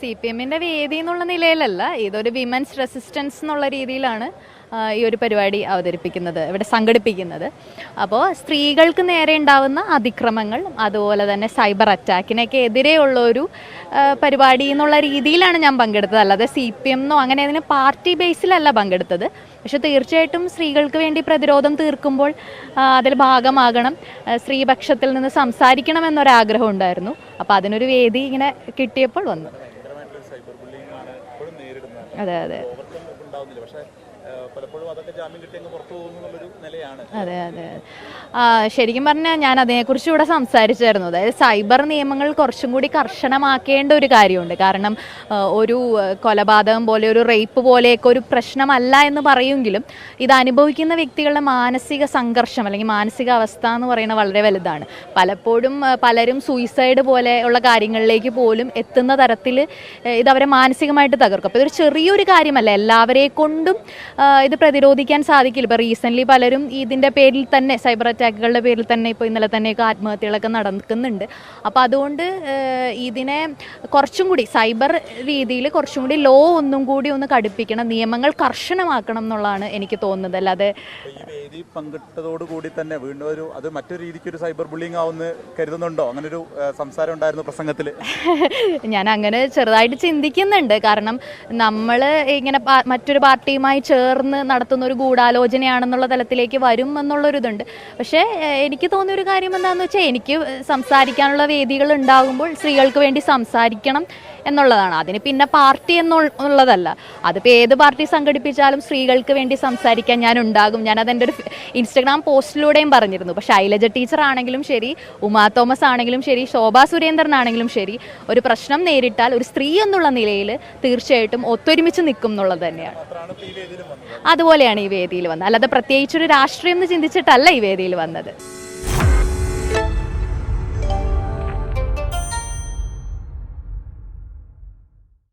CPM-ന്റെ വേദി എന്നുള്ള നിലയിലല്ല, ഇതൊരു വിമൻസ് റെസിസ്റ്റൻസ് എന്നുള്ള രീതിയിലാണ് ഈ ഒരു പരിപാടി അവതരിപ്പിക്കുന്നത്, ഇവിടെ സംഘടിപ്പിക്കുന്നത്. അപ്പോൾ സ്ത്രീകൾക്ക് നേരെ ഉണ്ടാവുന്ന അതിക്രമങ്ങൾ, അതുപോലെ തന്നെ സൈബർ അറ്റാക്കിനൊക്കെ എതിരെയുള്ള ഒരു പരിപാടി എന്നുള്ള രീതിയിലാണ് ഞാൻ പങ്കെടുത്തത്. അല്ലാതെ CPM എന്നോ അങ്ങനെ അതിന് പാർട്ടി ബേസിലല്ല പങ്കെടുത്തത്. പക്ഷെ തീർച്ചയായിട്ടും സ്ത്രീകൾക്ക് വേണ്ടി പ്രതിരോധം തീർക്കുമ്പോൾ അതിൽ ഭാഗമാകണം, സ്ത്രീപക്ഷത്തിൽ നിന്ന് സംസാരിക്കണം എന്നൊരാഗ്രഹം ഉണ്ടായിരുന്നു. അപ്പോൾ അതിനൊരു വേദി ഇങ്ങനെ കിട്ടിയപ്പോൾ വന്നു. അതെ അതെ അതെ അതെ ശരിക്കും പറഞ്ഞാൽ ഞാൻ അതിനെക്കുറിച്ച് ഇവിടെ സംസാരിച്ചായിരുന്നു. അതായത് സൈബർ നിയമങ്ങൾ കുറച്ചും കൂടി കർശനമാക്കേണ്ട ഒരു കാര്യമുണ്ട്. കാരണം ഒരു കൊലപാതകം പോലെ, ഒരു റേപ്പ് പോലെയൊക്കെ ഒരു പ്രശ്നമല്ല എന്ന് പറയുമെങ്കിലും ഇത് അനുഭവിക്കുന്ന വ്യക്തികളുടെ മാനസിക സംഘർഷം അല്ലെങ്കിൽ മാനസിക അവസ്ഥ എന്ന് പറയുന്നത് വളരെ വലുതാണ്. പലപ്പോഴും പലരും സൂയിസൈഡ് പോലെയുള്ള കാര്യങ്ങളിലേക്ക് പോലും എത്തുന്ന തരത്തിൽ ഇത് അവരെ മാനസികമായിട്ട് തകർക്കും. അപ്പോൾ ഇതൊരു ചെറിയൊരു കാര്യമല്ല, എല്ലാവരെ കൊണ്ടും ഇത് പ്രതിരോധിക്കാൻ സാധിക്കില്ല. ഇപ്പോൾ റീസെൻ്റ്ലി പലരും ഇതിൻ്റെ പേരിൽ തന്നെ, സൈബർ അറ്റാക്കുകളുടെ പേരിൽ തന്നെ ഇപ്പോൾ ഇന്നലെ തന്നെയൊക്കെ ആത്മഹത്യകളൊക്കെ നടക്കുന്നുണ്ട്. അപ്പോൾ അതുകൊണ്ട് ഇതിനെ കുറച്ചും കൂടി സൈബർ രീതിയിൽ കുറച്ചും കൂടി ലോ ഒന്നും കൂടി ഒന്ന് കടുപ്പിക്കണം, നിയമങ്ങൾ കർശനമാക്കണം എന്നുള്ളതാണ് എനിക്ക് തോന്നുന്നത്. അല്ലാതെ പങ്കിട്ടതോടുകൂടി തന്നെ വീണ്ടും അത് മറ്റൊരു രീതിക്ക് ഒരു സൈബർ ബുള്ളിങ് ആവുമെന്ന് കരുതുന്നുണ്ടോ? അങ്ങനെ ഒരു സംസാരം ഉണ്ടായിരുന്നു പ്രസംഗത്തിൽ. ഞാൻ അങ്ങനെ ചെറുതായിട്ട് ചിന്തിക്കുന്നുണ്ട്. കാരണം നമ്മൾ ഇങ്ങനെ മറ്റൊരു പാർട്ടിയുമായി ചേർന്ന് നടത്തുന്ന ഒരു ഗൂഢാലോചനയാണെന്നുള്ള തലത്തിലേക്ക് വരും എന്നുള്ളൊരിതുണ്ട്. പക്ഷേ എനിക്ക് തോന്നിയൊരു കാര്യം എന്താണെന്ന് വെച്ചാൽ, എനിക്ക് സംസാരിക്കാനുള്ള വേദികൾ ഉണ്ടാകുമ്പോൾ സ്ത്രീകൾക്ക് വേണ്ടി സംസാരിക്കണം എന്നുള്ളതാണ്. അതിന് പിന്നെ പാർട്ടി എന്നുള്ളതല്ല, അതിപ്പോൾ ഏത് പാർട്ടി സംഘടിപ്പിച്ചാലും സ്ത്രീകൾക്ക് വേണ്ടി സംസാരിക്കാൻ ഞാൻ ഉണ്ടാകും. ഞാനതെൻ്റെ ഒരു ഇൻസ്റ്റഗ്രാം പോസ്റ്റിലൂടെയും പറഞ്ഞിരുന്നു. പക്ഷേ ശൈലജ ടീച്ചർ ആണെങ്കിലും ശരി, ഉമാ തോമസ് ആണെങ്കിലും ശരി, ശോഭാ സുരേന്ദ്രൻ ആണെങ്കിലും ശരി, ഒരു പ്രശ്നം നേരിട്ടാൽ ഒരു സ്ത്രീ എന്നുള്ള നിലയിൽ തീർച്ചയായിട്ടും ഒത്തൊരുമിച്ച് നിൽക്കും എന്നുള്ളത് തന്നെയാണ്. അതുപോലെയാണ് ഈ വേദിയിൽ വന്നത്. അല്ലാതെ പ്രത്യേകിച്ചൊരു രാഷ്ട്രീയം എന്ന് ചിന്തിച്ചിട്ടല്ല ഈ വേദിയിൽ വന്നത്.